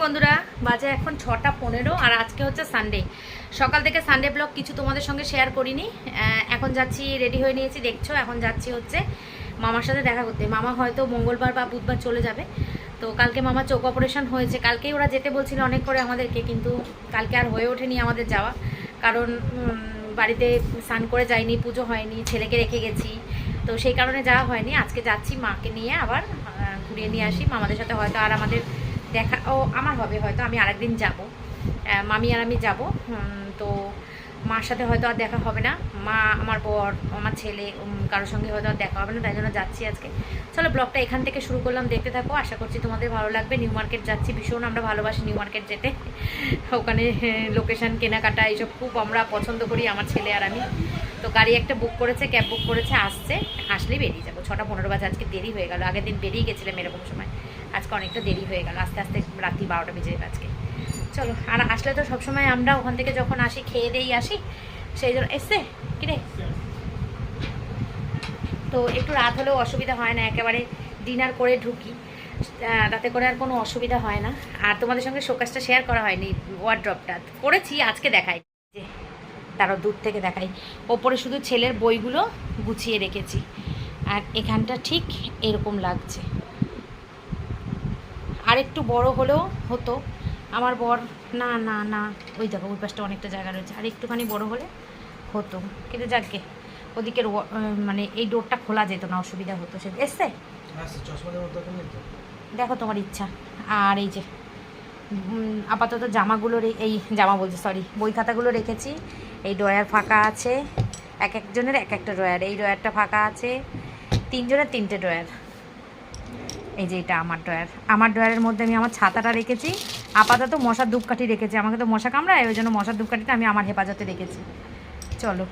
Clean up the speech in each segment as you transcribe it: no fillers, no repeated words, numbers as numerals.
বন্ধুরা, বাজে এখন 6:15 আর আজকে হচ্ছে সানডে। সকাল থেকে সানডে ব্লগ কিছু তোমাদের সঙ্গে শেয়ার করিনি। এখন যাচ্ছি, রেডি হয়ে নিয়েছি, দেখছো। এখন যাচ্ছি হচ্ছে মামার সাথে দেখা করতে। মামা হয়তো মঙ্গলবার বা বুধবার চলে যাবে। তো কালকে মামা চোখ অপারেশন হয়েছে, কালকেই ওরা যেতে বলছিল অনেক করে আমাদেরকে, কিন্তু কালকে আর হয়ে ওঠেনি আমাদের যাওয়া। কারণ বাড়িতে স্নান করে যাইনি, পুজো হয়নি, ছেলেকে রেখে গেছি, তো সেই কারণে যাওয়া হয়নি। আজকে যাচ্ছি মাকে নিয়ে আবার ঘুরিয়ে নিয়ে আসি। মামাদের সাথে হয়তো আর আমাদের দেখা আমার হবে, হয়তো আমি আরেকদিন যাব, মামি আর আমি যাব। তো মার সাথে হয়তো আর দেখা হবে না, মা, আমার বর, আমার ছেলে, কারোর সঙ্গে হয়তো আর দেখা হবে না, তাই জন্য যাচ্ছি আজকে। চলো ব্লগটা এখান থেকে শুরু করলাম, দেখতে থাকো, আশা করছি তোমাদের ভালো লাগবে। নিউ মার্কেট যাচ্ছি, ভীষণ আমরা ভালোবাসি নিউ মার্কেট যেতে। ওখানে লোকেশান, কেনাকাটা এইসব খুব আমরা পছন্দ করি, আমার ছেলে আর আমি। তো গাড়ি একটা বুক করেছে, ক্যাব বুক করেছে, আসলেই বেরিয়ে যাবো। 6:15 বাজে, আজকে দেরি হয়ে গেল। আগের দিন বেরিয়ে গেছিলাম এরকম সময়, আজকে অনেকটা দেরি হয়ে গেল, আস্তে আস্তে রাত্রি 12টা বেজে যাবে আজকে। চলো, আর আসলে তো সবসময় আমরা ওখান থেকে যখন আসি খেয়ে দিয়েই আসি, সেই জন্য এসছে কিরে। তো একটু রাত হলেও অসুবিধা হয় না, একেবারে ডিনার করে ঢুকি, তাতে করে আর কোনো অসুবিধা হয় না। আর তোমাদের সঙ্গে শোকেসটা শেয়ার করা হয়নি, ওয়ার্ড্রপটা করেছি, আজকে দেখাই, তারও দূর থেকে দেখাই। ওপরে শুধু ছেলের বইগুলো গুছিয়ে রেখেছি, আর এখানটা ঠিক এরকম লাগছে। আর একটু বড় হলেও হতো, আমার বর না না না, ওই দেখো ওই পাশটা অনেকটা জায়গা রয়েছে, আর একটুখানি বড় হলে হতো, কিন্তু যাকে ওদিকের মানে এই ডোরটা খোলা যেত না, অসুবিধা হতো। সে এসছে, দেখো তোমার ইচ্ছা। আর এই যে আপাতত জামাগুলো, এই জামা বলছি, সরি, বই খাতাগুলো রেখেছি। এই ড্রয়ার ফাঁকা আছে, এক একজনের এক একটা ড্রয়ার। এই ড্রয়ারটা ফাঁকা আছে, তিনজনের তিনটে ড্রয়ার। এই যে এটা আমার ড্রয়ার, আমার ড্রয়ারের মধ্যে আমি আমার ছাতাটা রেখেছি। আপাতত মশার ধূপকাঠি রেখেছি, আমাকে তো মশা কামড়ায়, ওই জন্য মশার ধূপকাঠিটা আমি আমার হেফাজতে রেখেছি। চলো,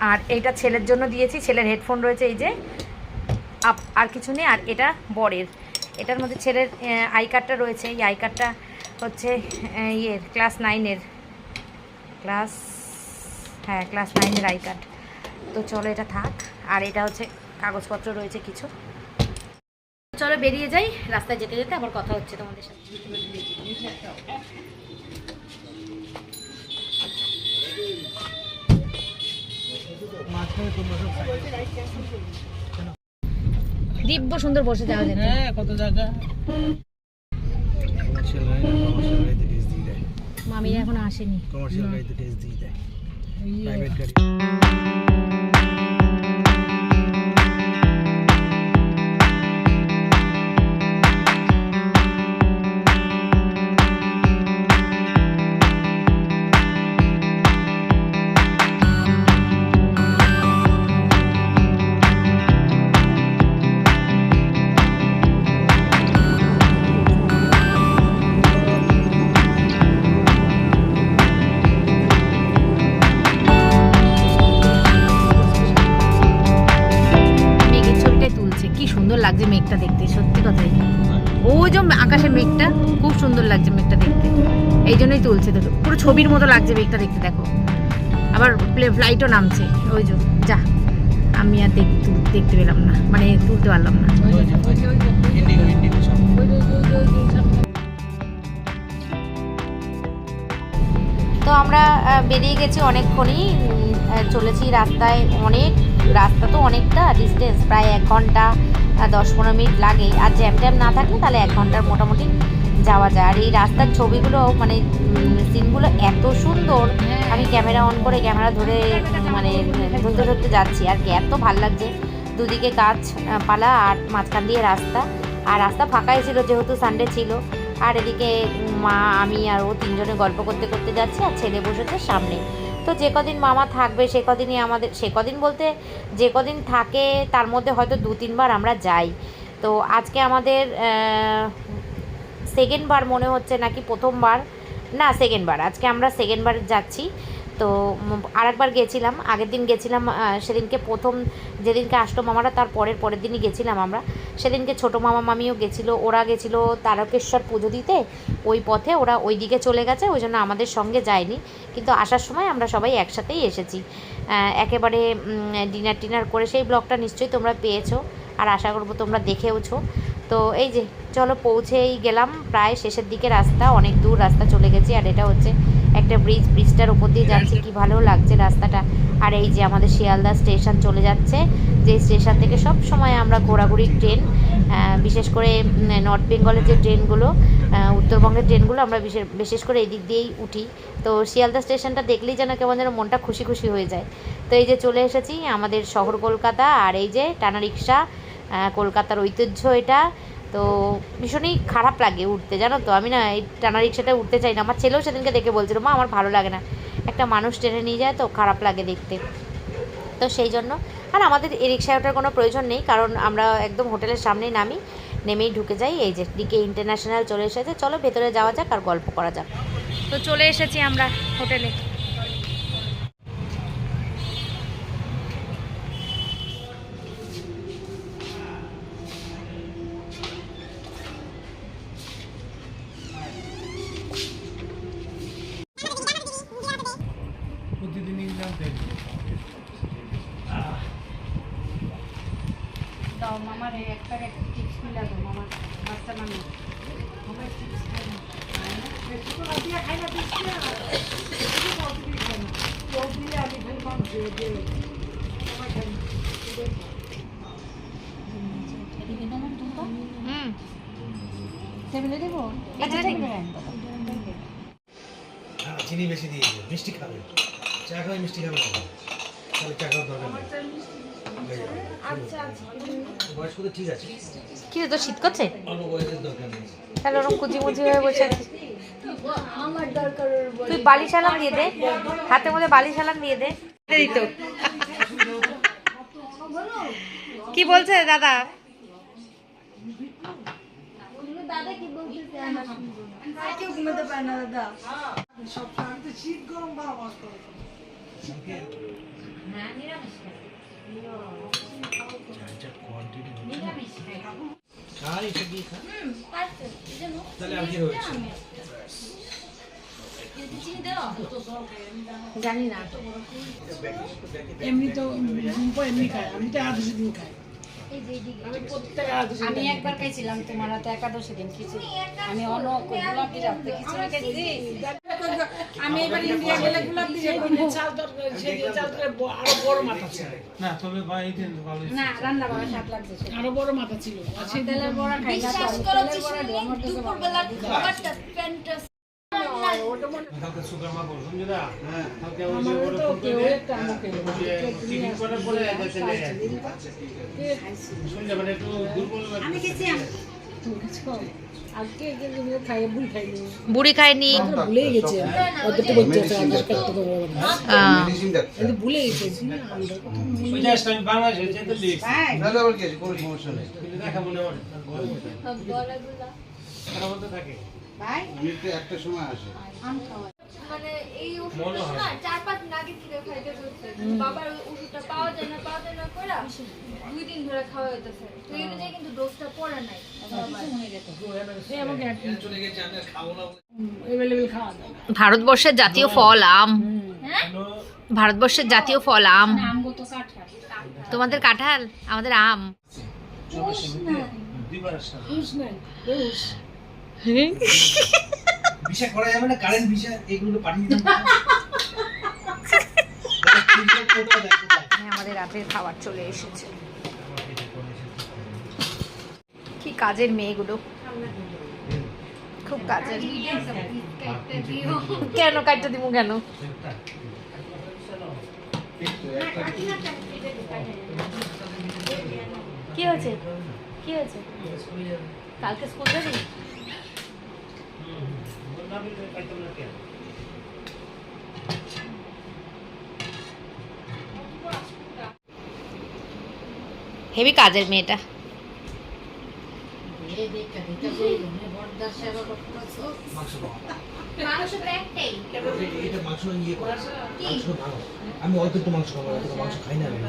আর এইটা ছেলের জন্য দিয়েছি, ছেলের হেডফোন রয়েছে, এই যে, আর কিছু নেই। আর এটা বরের, এটার মধ্যে ছেলের আই কার্ডটা রয়েছে। এই আই কার্ডটা হচ্ছে ইয়ের ক্লাস 9-এর, ক্লাস 9-এর আই কার্ড। তো চলো এটা থাক। আর এটা হচ্ছে কাগজপত্র রয়েছে কিছু। চলো বেরিয়ে যাই, রাস্তায় যেতে যেতে আবার কথা হচ্ছে তোমাদের সাথে। দিব্য সুন্দর বসে যাওয়া যেত, কত জায়গা। মামিরা এখন আসেনি, কমার্শিয়াল গাড়িতে টেস্ট দিয়ে দেয়, প্রাইভেট গাড়ি। লাগছে মেঘটা দেখতে, সত্যি কথাই। ওই যে আকাশে মেঘটা খুব সুন্দর লাগছে, মেঘটা দেখতে, এই জন্যই তুলছে। তো পুরো ছবির মতো লাগছে মেঘটা দেখতে, দেখো। আবার ফ্লাইটও নামছে, ওই যে, যা আমি আর দেখতে পেলাম না, মানে তুলতে পারলাম না। তো আমরা বেরিয়ে গেছি অনেকক্ষণই, চলেছি রাস্তায়, রাস্তা তো অনেকটা ডিস্টেন্স, প্রায় 1 ঘন্টা 10-15 মিনিট লাগে। আর জ্যাম ট্যাম না থাকলে তাহলে 1 ঘন্টার মোটামুটি যাওয়া যায়। আর এই রাস্তার ছবিগুলো, মানে সিনগুলো এত সুন্দর, আমি ক্যামেরা অন করে ক্যামেরা ধরে মানে ধরতে ধরতে যাচ্ছি। আর এত ভালো লাগছে, দুদিকে গাছপালা আর মাঝখান দিয়ে রাস্তা, আর রাস্তা ফাঁকাই ছিল যেহেতু সানডে ছিল। আর এদিকে মা, আমি আর ও তিনজনে গল্প করতে করতে যাচ্ছি, আর ছেলে বসেছে সামনে। তো যে কদিন মামা থাকবে সে কদিনই আমাদের, সে কদিন বলতে যে কদিন থাকে তার মধ্যে হয়তো 2-3 বার আমরা যাই। তো আজকে আমাদের সেকেন্ড বার মনে হচ্ছে, নাকি প্রথমবার, না সেকেন্ড বার, আজকে আমরা সেকেন্ড বার যাচ্ছি। তো আরেকবার গেছিলাম, আগের দিন গেছিলাম, সেদিনকে প্রথম যেদিনকে আসলো মামারা তার পরের দিনই গেছিলাম আমরা। সেদিনকে ছোটো মামা মামিও গেছিলো, ওরা গেছিলো তারকেশ্বর পুজো দিতে, ওই পথে ওরা ওই দিকে চলে গেছে, ওই জন্য আমাদের সঙ্গে যায়নি। কিন্তু আসার সময় আমরা সবাই একসাথেই এসেছি, একেবারে ডিনার টিনার করে। সেই ব্লগটা নিশ্চয়ই তোমরা পেয়েছো, আর আশা করবো তোমরা দেখেওছো। তো এই যে চলো পৌঁছেই গেলাম, প্রায় শেষের দিকে রাস্তা, অনেক দূর রাস্তা চলে গেছি। আর এটা হচ্ছে একটা ব্রিজটার উপর দিয়ে যাচ্ছি, কি ভালো লাগছে রাস্তাটা। আর এই যে আমাদের শিয়ালদা স্টেশন চলে যাচ্ছে, যে স্টেশন থেকে সব সময় আমরা ঘোরাঘুরির ট্রেন, বিশেষ করে নর্থ বেঙ্গলের যে ট্রেনগুলো, উত্তরবঙ্গের ট্রেনগুলো আমরা বিশেষ করে এদিক দিয়েই উঠি। তো শিয়ালদা স্টেশনটা দেখলেই যেন কেমন যেন মনটা খুশি খুশি হয়ে যায়। তো এই যে চলে এসেছি আমাদের শহর কলকাতা। আর এই যে টানা রিক্সা, কলকাতার ঐতিহ্য এটা। তো ভীষণই খারাপ লাগে উঠতে, জানো তো। আমি না এই টানা রিক্সাটা উঠতে চাই না। আমার ছেলেও সেদিনকে দেখে বলছিল, মা আমার ভালো লাগে না, একটা মানুষ টেনে নিয়ে যায় তো খারাপ লাগে দেখতে। তো সেই জন্য আর আমাদের এই রিক্সায় ওঠার কোনো প্রয়োজন নেই, কারণ আমরা একদম হোটেলের সামনেই নেমেই ঢুকে যাই। এই যে ডিকে ইন্টারন্যাশনাল চলে এসেছে, চলো ভেতরে যাওয়া যাক আর গল্প করা যাক। তো চলে এসেছি আমরা হোটেলে। দাও মামার একটা টিপস মিলা দাও, মামার বাচ্চা মানুষ মামার টিপস খাই না, খাই না টিপস না আমি খাই মানুষ টেবিলে দেবো, চিনি বেশি দিয়ে দিও, মিষ্টি খাবে, চা খাবে মিষ্টি খাবে না, তাহলে চা খাওয়ার দরকার নেই। বয়স কত ঠিক আছে, কি রে তোর শীত করছে? অল্প বয়সের দরকার নেই, তাহলে ওরকম কুচিমুচি হয়ে বসে আছিস। তুই বালিশ আলাম দিয়ে দে, হাতের মধ্যে বালিশ আলাম দিয়ে দে। দিত কি বলছে দাদা? দাদা কি বলছে কেউ ঘুমাতে পারে না দাদা, সব সময় শীত গরম বারবার করে। হ্যাঁ নিরামিষ জানি না, এমনি তো এমনি খায়, আমি তো একাদশী দিন খাই। আমি একবার খাইছিলাম তোমার হাতে একাদশী দিন খিচুড়ি, আমি অন্য গোলাপ দিয়ে রাখতে খিচুড়ি খাইছি। আমি এবার ইন্ডিয়া গেলে গোলাপ দিয়ে চাল তরকারি, সেদিন চাল তরকারি আরো বড় মাথা ছিল না, তবে ভাই ভালো না রান্না করা স্বাদ লাগছে, আরো বড় মাথা ছিল। সেই তেলের বড়া খাই না, তেলের বড়া দিয়ে আমার কাছে ভালো লাগে। কালকে সুগার মা বলুন যে না, কালকে ওই যে আমার তো কেউ একটা আমাকে টিফিন করে বলে চলে যায়, শুনলে মানে একটু দুর্বল লাগে। আমি গেছি আজকে খাইয়ে ভুল খাইনি, বুড়ি খায়নি, ভুলে গেছে অতটা বলতে আছে, ভুলে গেছি না আমরা। ওই জাস্ট আমি বাংলাদেশে যেতে লিখ না আবার কি কোনো সমস্যা নেই, কিন্তু দেখা মনে হয় গলাগুলা খারাপ হতে থাকে ভাই আমি তো একটা সময় আসে আম খাওয়া মানে এই ওষুধটা না 4-5 দিন আগে থেকে খাইতে বলছে, বাবার ওষুধটা পাওয়া যায় না করে 2 দিন ধরে খাওয়া হইতেছে, তো এই অনুযায়ী কিন্তু ডোজটা পড়ে নাই। চলে গেছে, আমি আর খাবো না। এভেলেবল খাওয়া যায় না। ভারতবর্ষের জাতীয় ফল আম, হ্যাঁ ভারতবর্ষের জাতীয় ফল আম। আমগো তো কাঁঠাল, তোমাদের কাঁঠাল, আমাদের আম। রুশ নাই, রুশ। ভিসা করা যাবে না, কারেন্ট ভিসা এগুলো পাঠিয়ে দিন। আমাদের রাতের খাবার চলে এসেছে। কি কাজের মেয়েগুলো, খুব কাজের। কেন কাটতে দিব কেন? কি হয়েছে কি হয়েছে? কালকে স্কুল যাবি? হেবি কাজের মেয়েটা। মাংস তো একটাই। এটা মাংস ইয়ে করা, মাংস ভালো। আমি অল্প একটু মাংস খাবো, এত মাংস খাই না আমি।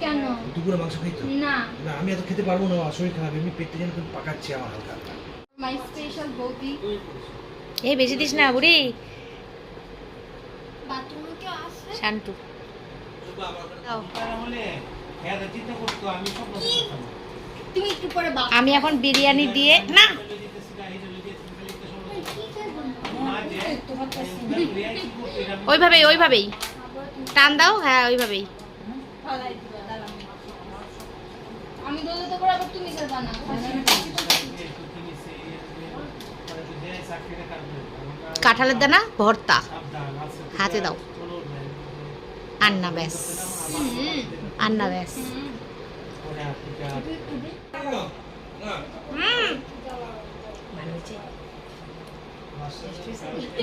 কেন? দুপুরে মাংস খাই তো না, না, আমি এত খেতে পারবো না, শরীর খারাপ, এমনি পেটটা যেন একটু পাকাচ্ছে আমার হালকা হালকা। মাই স্পেশাল বৌদি। এই বেশি দিস না বুড়ি। বাথরুমে কেউ আসছে? শান্টু দাও। তুমি একটু পরে বাপ আমি এখন বিরিয়ানি দিয়ে না ওইভাবেই টান দাও, হ্যাঁ ওইভাবেই। ফালাই দিবা দাঁড়াও আমি দোলতে করে আবার তুমি যাবা না কাঁঠালের দানা ভর্তা হাতে দাও, আন্না ব্যাস, আন্না ব্যাস।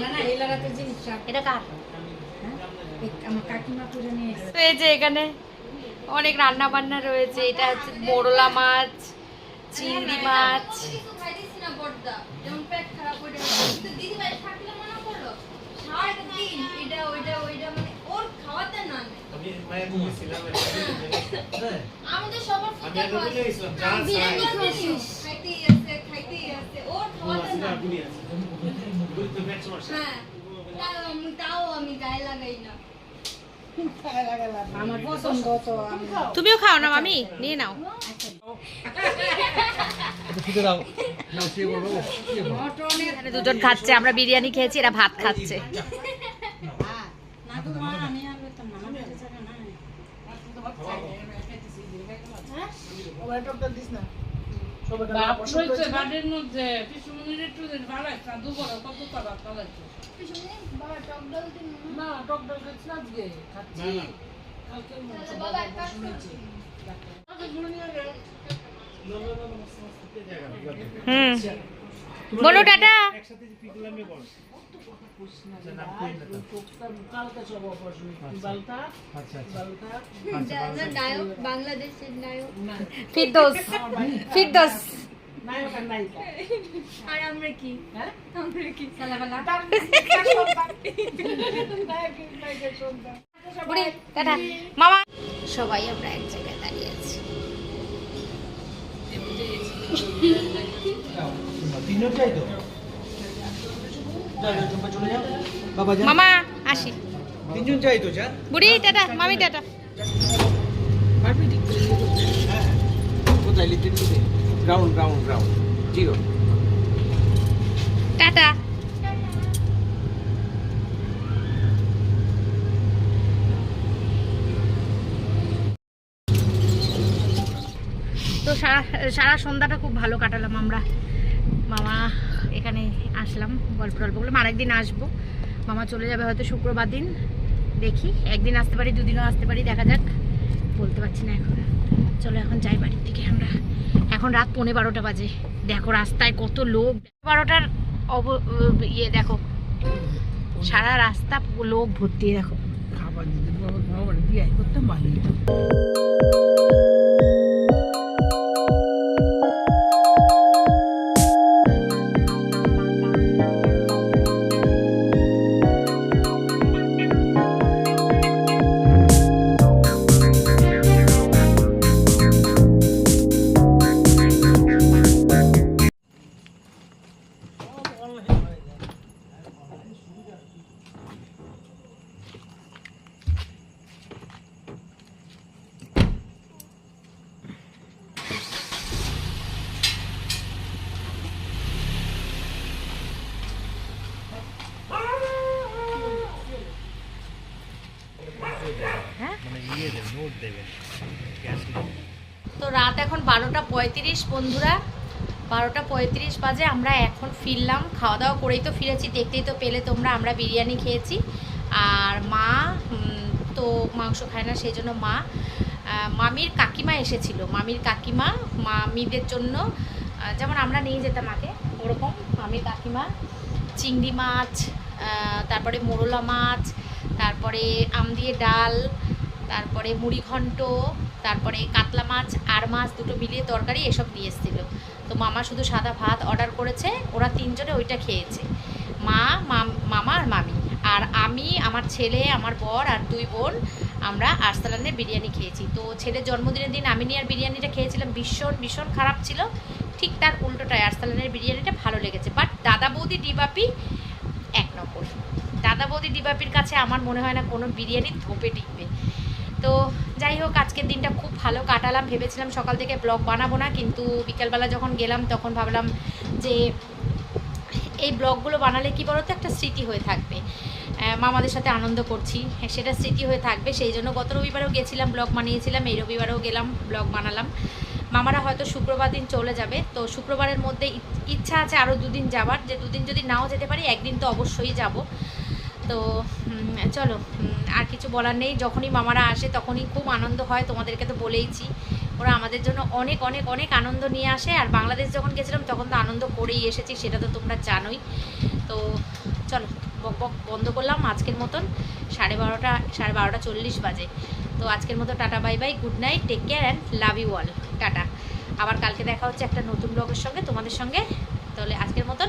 না না এই লাগাতে জিনিস এটা কার? আমার কাকিমা করে নিয়ে এসেছে। রয়েছে এখানে অনেক রান্না বান্না রয়েছে। এটা হচ্ছে মোরলা মাছ, চিংড়ি মাছ, খাইতেছি না বড়দা যেমন পেট খারাপ হয়ে যাচ্ছে কিন্তু দিদি ভাই থাকলে মনে করলো সারাদিন এটা ওইটা মানে ওর খাওয়াতে না আমি মায়ের মুখে ছিলাম আমাদের সবার আমি আগে বলে গেছিলাম যা বিরিয়ানি চাই খাইছিস খাইতেই আছে ওর খাওয়াতে না গুলি আছে গুলি তো ম্যাচ মারছে হ্যাঁ তাও আমি গায়ে লাগাই না আমার পছন্দ তো আমি তুমিও খাও না মামি, নিয়ে নাও। শুতে দাও না শুয়ে বলবো এখানে দুজন খাচ্ছে, আমরা বিরিয়ানি খেয়েছি, এরা ভাত খাচ্ছে। না তো মা আমি আর করতাম না আমার কাছে জায়গা নাই বাপ রয়েছে বাড়ির মধ্যে পিসুমনির একটু ভালো একটা দুপুর কত তারা চালাচ্ছে পিছনে বাবা টক ডাল দিন না টক ডাল খাচ্ছি না আজকে খাচ্ছি কালকে তাহলে বাবা এক কাজ করছি বলো টাটা। একসাথে যে পিকলামে বল না কই না কালকে সব অপারেশন বালতা আচ্ছা বালতা নায়ক বাংলাদেশের নায়ক ফিরদৌস, ফিরদৌস। নায়ক আর নায়িকা আর আমরা কি হ্যাঁ আমরা কি সালামালা নায়ক নায়িকার সন্তান বুড়ি টাটা মামা। সবাই আমরা এক জায়গায় দাঁড়িয়ে আছি। তিনজন চাই তো যাও তুমি চলে যাও বাবা যা মামা আসি। তিনজন চাই তো যা বুড়ি টাটা, মামি টাটা। পারবি ঠিক হ্যাঁ কোথায় লিখতে দিতে ground ground ground zero tata. তো সারা সন্ধ্যাটা খুব ভালো কাটালাম আমরা। মামা এখানে আসলাম, গল্প টল্প করলাম। আরেকদিন আসবো, মামা চলে যাবে হয়তো শুক্রবার দিন। দেখি একদিন আসতে পারি, দুদিনও আসতে পারি, দেখা যাক, বলতে পারছি না এখন। চলো এখন যাই বাড়ির দিকে আমরা। এখন রাত 11:15 বাজে। দেখো রাস্তায় কত লোক, 12টার ইয়ে দেখো, সারা রাস্তা লোক ভর্তি। দেখো খাবার দিতে বাবা খাবার দিয়ে করতাম ভালো হতো তো রাত এখন 12:35 বন্ধুরা, 12:35 বাজে। আমরা এখন ফিরলাম, খাওয়া দাওয়া করেই তো ফিরেছি, দেখতেই তো পেলে তোমরা। আমরা বিরিয়ানি খেয়েছি আর মা তো মাংস খায় না, সেই জন্য মামির কাকিমা এসেছিল। মামির কাকিমা মামিদের জন্য যেমন আমরা নিয়ে যেতাম আগে, ওরকম মামির কাকিমা চিংড়ি মাছ, তারপরে মোরলা মাছ, তারপরে আম দিয়ে ডাল, তারপরে মুড়ি ঘন্ট, তারপরে কাতলা মাছ আর মাছ দুটো মিলিয়ে তরকারি এসব দিয়ে এসেছিলো। তো মামা শুধু সাদা ভাত অর্ডার করেছে, ওরা তিনজনে ওইটা খেয়েছে, মামা আর মামি। আর আমি, আমার ছেলে, আমার বর আর 2 বোন আমরা আরসালানের বিরিয়ানি খেয়েছি। তো ছেলের জন্মদিনের দিন আমি নিয়ে আর বিরিয়ানিটা খেয়েছিলাম, ভীষণ খারাপ ছিল। ঠিক তার উল্টোটাই আরসালানের বিরিয়ানিটা ভালো লেগেছে। বাট দাদা বৌদি ডিবাপি 1 নম্বর। দাদা বৌদি ডিবাপির কাছে আমার মনে হয় না কোনো বিরিয়ানি ধোপে টিকবে। তো যাই হোক, আজকের দিনটা খুব ভালো কাটালাম। ভেবেছিলাম সকাল থেকে ব্লগ বানাবো না, কিন্তু বিকেলবেলা যখন গেলাম তখন ভাবলাম যে এই ব্লগগুলো বানালে কি বলতো একটা স্মৃতি হয়ে থাকবে, মামাদের সাথে আনন্দ করছি সেটা স্মৃতি হয়ে থাকবে। সেই জন্য গত রবিবারেও গেছিলাম, ব্লগ বানিয়েছিলাম, এই রবিবারেও গেলাম, ব্লগ বানালাম। মামারা হয়তো শুক্রবার দিন চলে যাবে, তো শুক্রবারের মধ্যে ইচ্ছা আছে আরও 2 দিন যাবার, যে 2 দিন যদি নাও যেতে পারি 1 দিন তো অবশ্যই যাব। তো চলো, আর কিছু বলার নেই। যখনই মামারা আসে তখনই খুব আনন্দ হয়, তোমাদেরকে তো বলেইছি। ওরা আমাদের জন্য অনেক অনেক অনেক আনন্দ নিয়ে আসে। আর বাংলাদেশ যখন গেছিলাম তখন তো আনন্দ করেই এসেছি, সেটা তো তোমরা জানোই। তো চলো, বক বক বন্ধ করলাম আজকের মতন। 12:30 বাজে। তো আজকের মতো tata, bye bye, good night, take care and love you all, tata. আবার কালকে দেখা হচ্ছে একটা নতুন ব্লগের সঙ্গে তোমাদের সঙ্গে। তাহলে আজকের মতন